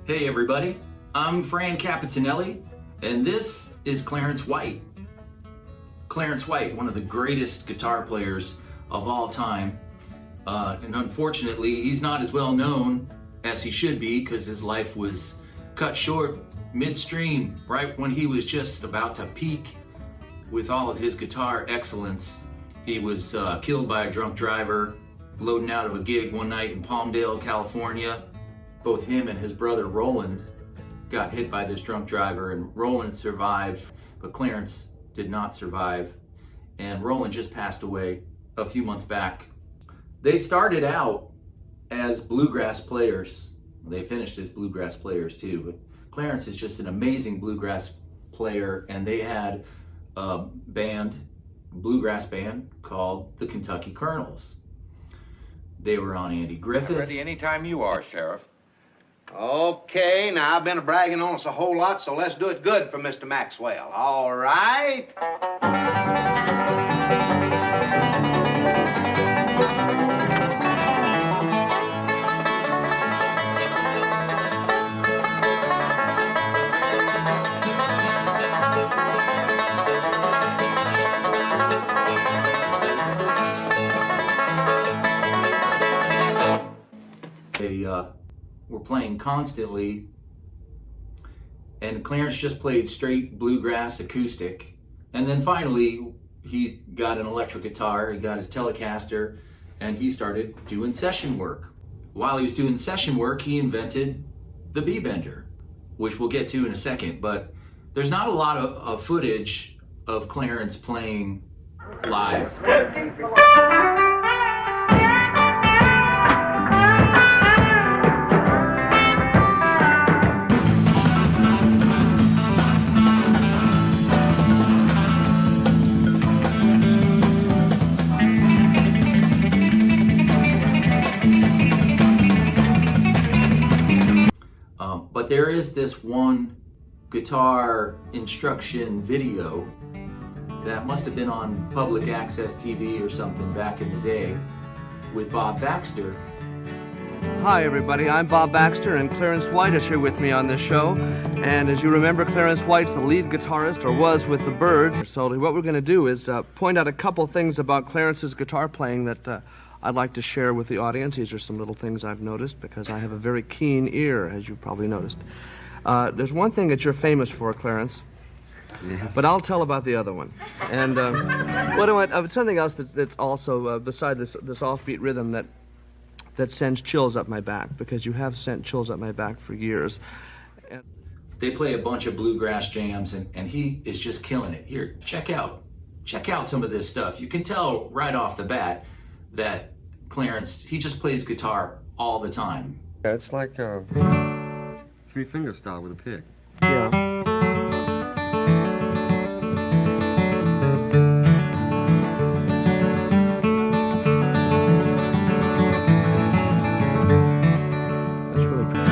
Hey everybody, I'm Fran Capitanelli, and this is Clarence White. Clarence White, one of the greatest guitar players of all time, and unfortunately he's not as well known as he should be because his life was cut short midstream, right when he was just about to peak with all of his guitar excellence. He was killed by a drunk driver loading out of a gig one night in Palmdale, California. Both him and his brother Roland got hit by this drunk driver, and Roland survived, but Clarence did not survive. And Roland just passed away a few months back. They started out as bluegrass players. They finished as bluegrass players too, but Clarence is just an amazing bluegrass player, and they had a bluegrass band called the Kentucky Colonels. They were on Andy Griffith. Ready anytime you are, Sheriff. Okay, now I've been bragging on us a whole lot, so let's do it good for Mr. Maxwell. All right? They were playing constantly, and Clarence just played straight bluegrass acoustic. And then finally, he got an electric guitar, he got his Telecaster, and he started doing session work. While he was doing session work, he invented the B-bender, which we'll get to in a second. But there's not a lot of footage of Clarence playing live. But there is this one guitar instruction video that must have been on public access TV or something back in the day with Bob Baxter. Hi everybody, I'm Bob Baxter, and Clarence White is here with me on this show. And as you remember, Clarence White's the lead guitarist, or was, with the Byrds. So what we're going to do is point out a couple things about Clarence's guitar playing that I'd like to share with the audience. These are some little things I've noticed because I have a very keen ear, as you've probably noticed. There's one thing that you're famous for, Clarence, yes, but I'll tell about the other one. And something else that's also, beside this offbeat rhythm that sends chills up my back, because you have sent chills up my back for years. And they play a bunch of bluegrass jams, and he is just killing it. Here, check out some of this stuff. You can tell right off the bat that Clarence, he just plays guitar all the time. Yeah, it's like a three-finger style with a pick. yeah. That's really great.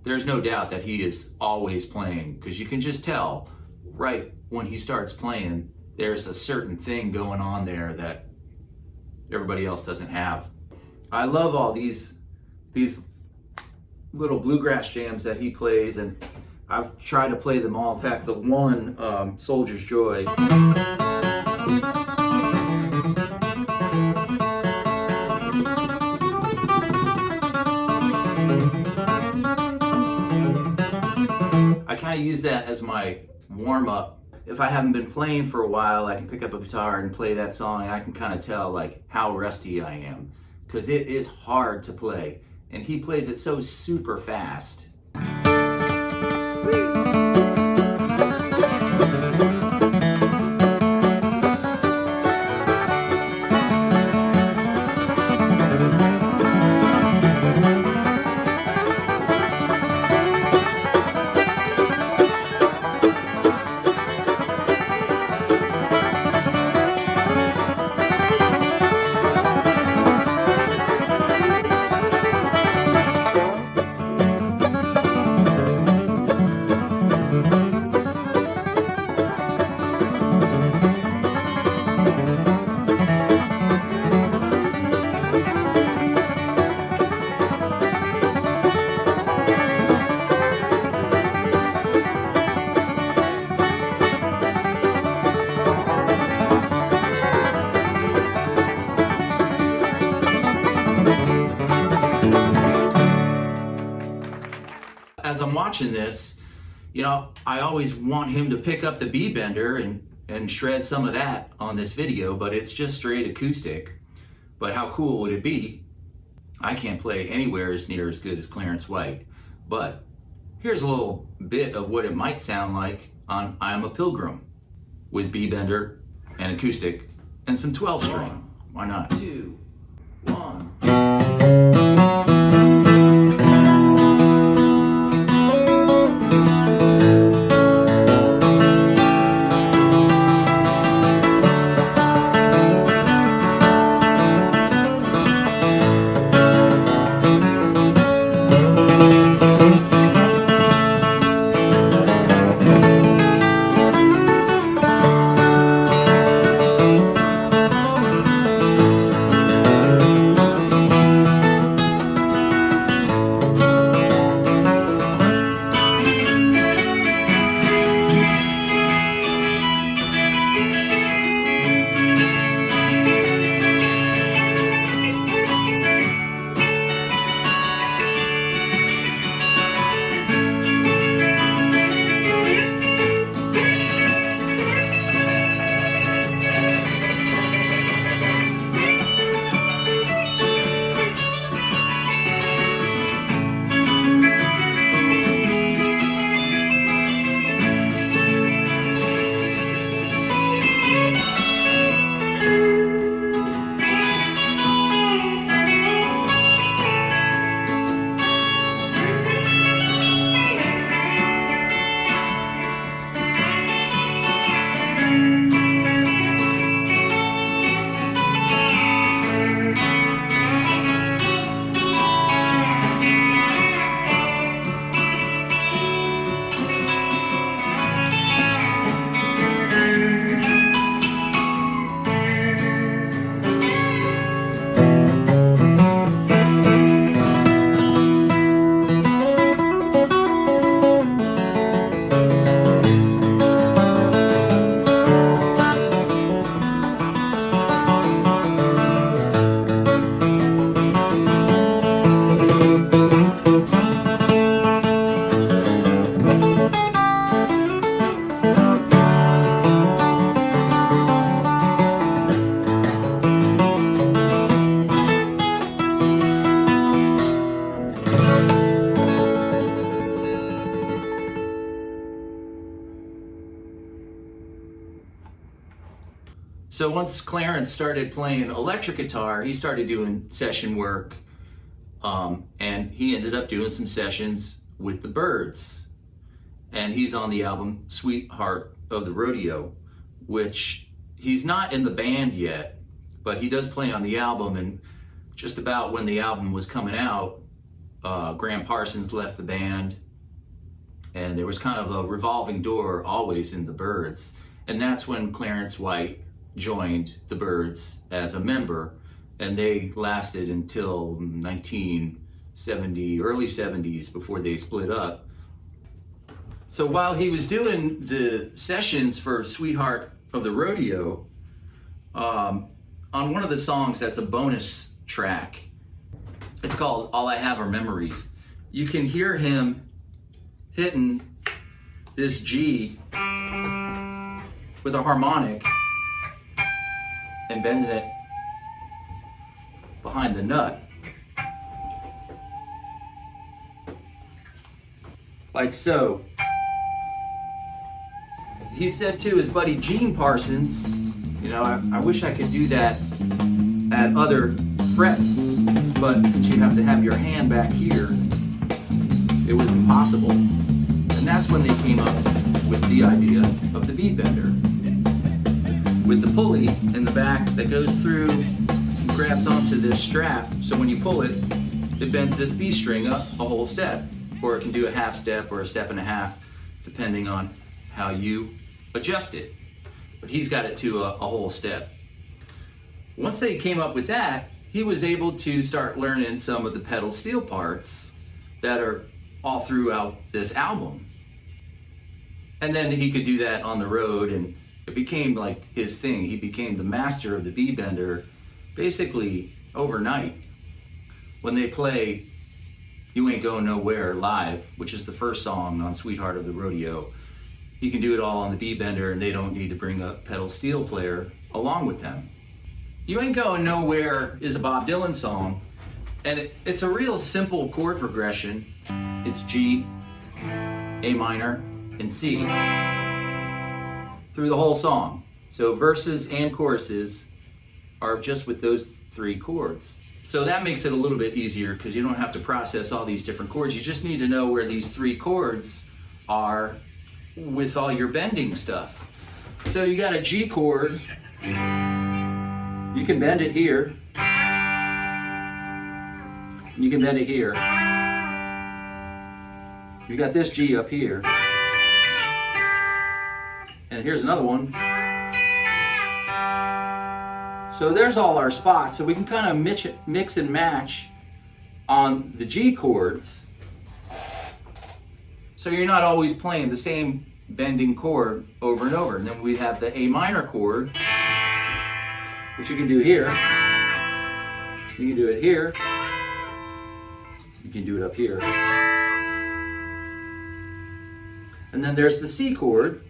There's no doubt that he is always playing, because you can just tell right when he starts playing, there's a certain thing going on there that everybody else doesn't have. I love all these little bluegrass jams that he plays, and I've tried to play them all. In fact, the one, Soldier's Joy, kind of use that as my warm-up. If I haven't been playing for a while, I can pick up a guitar and play that song, and I can kind of tell like how rusty I am, because it is hard to play, and he plays it so super fast. As I'm watching this, you know, I always want him to pick up the B-bender and shred some of that on this video, but it's just straight acoustic. But how cool would it be? I can't play anywhere as near as good as Clarence White, but here's a little bit of what it might sound like on I Am a Pilgrim with B-bender and acoustic and some 12-string. Why not? 2, 1. So once Clarence started playing electric guitar, he started doing session work, and he ended up doing some sessions with the Byrds. And he's on the album Sweetheart of the Rodeo, which he's not in the band yet, but he does play on the album. And just about when the album was coming out, Graham Parsons left the band, and there was kind of a revolving door always in the Byrds. And that's when Clarence White joined the Byrds as a member, and they lasted until 1970, early 70s, before they split up. So while he was doing the sessions for Sweetheart of the Rodeo, on one of the songs that's a bonus track, it's called All I Have Are Memories, you can hear him hitting this G with a harmonic and bending it behind the nut. Like so. He said to his buddy Gene Parsons, you know, I wish I could do that at other frets, but since you have to have your hand back here, it was impossible. And that's when they came up with the idea of the B-bender. With the pulley in the back that goes through and grabs onto this strap, so when you pull it, it bends this B string up a whole step, or it can do a half step or a step and a half, depending on how you adjust it. But he's got it to a whole step. Once they came up with that, he was able to start learning some of the pedal steel parts that are all throughout this album. And then he could do that on the road, and it became like his thing. He became the master of the B-bender basically overnight. When they play You Ain't Going Nowhere live, which is the first song on Sweetheart of the Rodeo, he can do it all on the B-bender, and they don't need to bring a pedal steel player along with them. You Ain't Going Nowhere is a Bob Dylan song, and it's a real simple chord progression. It's G, A minor, and C through the whole song. So verses and choruses are just with those three chords. So that makes it a little bit easier because you don't have to process all these different chords. You just need to know where these three chords are with all your bending stuff. So you got a G chord. You can bend it here. You can bend it here. You got this G up here. And here's another one. So there's all our spots. So we can kind of mix and match on the G chords. So you're not always playing the same bending chord over and over. And then we have the A minor chord, which you can do here. You can do it here. You can do it up here. And then there's the C chord.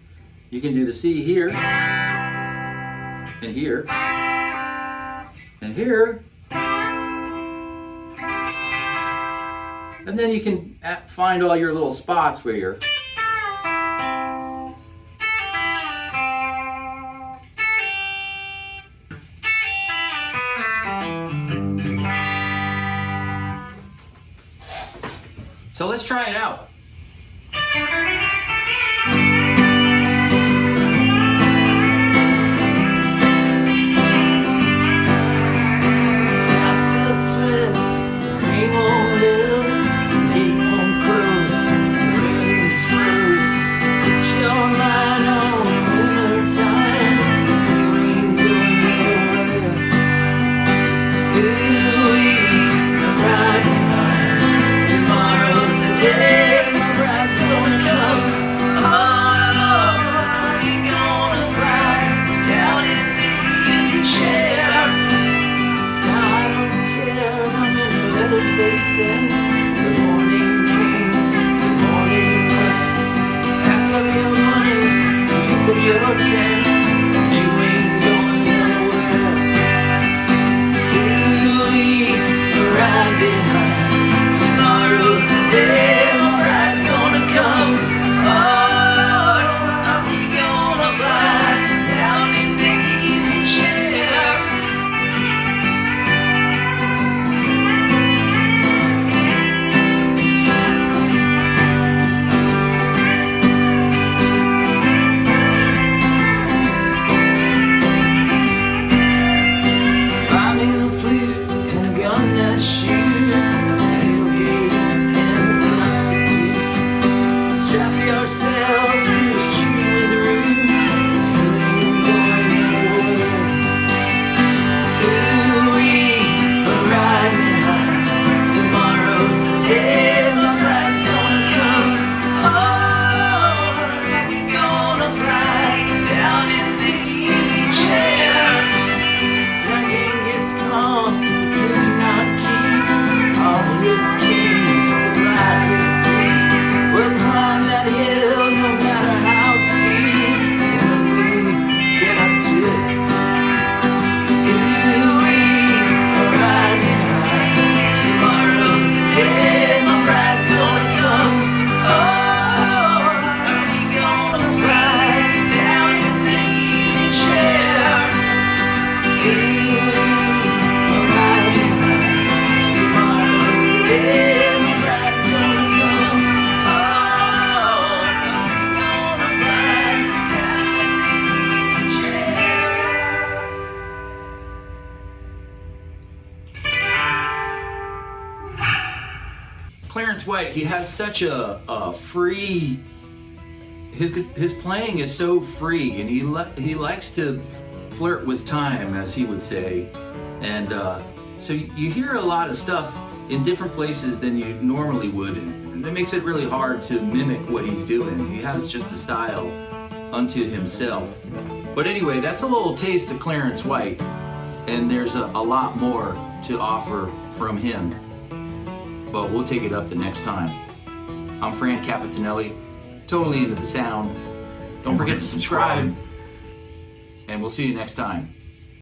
You can do the C here, and here, and here. And then you can find all your little spots where you're. So let's try it out. Tomorrow's the day my bride's gonna come. White, he has such a free. His playing is so free, and he likes to flirt with time, as he would say, and so you hear a lot of stuff in different places than you normally would, and that makes it really hard to mimic what he's doing. He has just a style unto himself. But anyway, that's a little taste of Clarence White, and there's a lot more to offer from him, but we'll take it up the next time. I'm Fran Capitanelli, totally into the sound. Don't forget to subscribe, and we'll see you next time.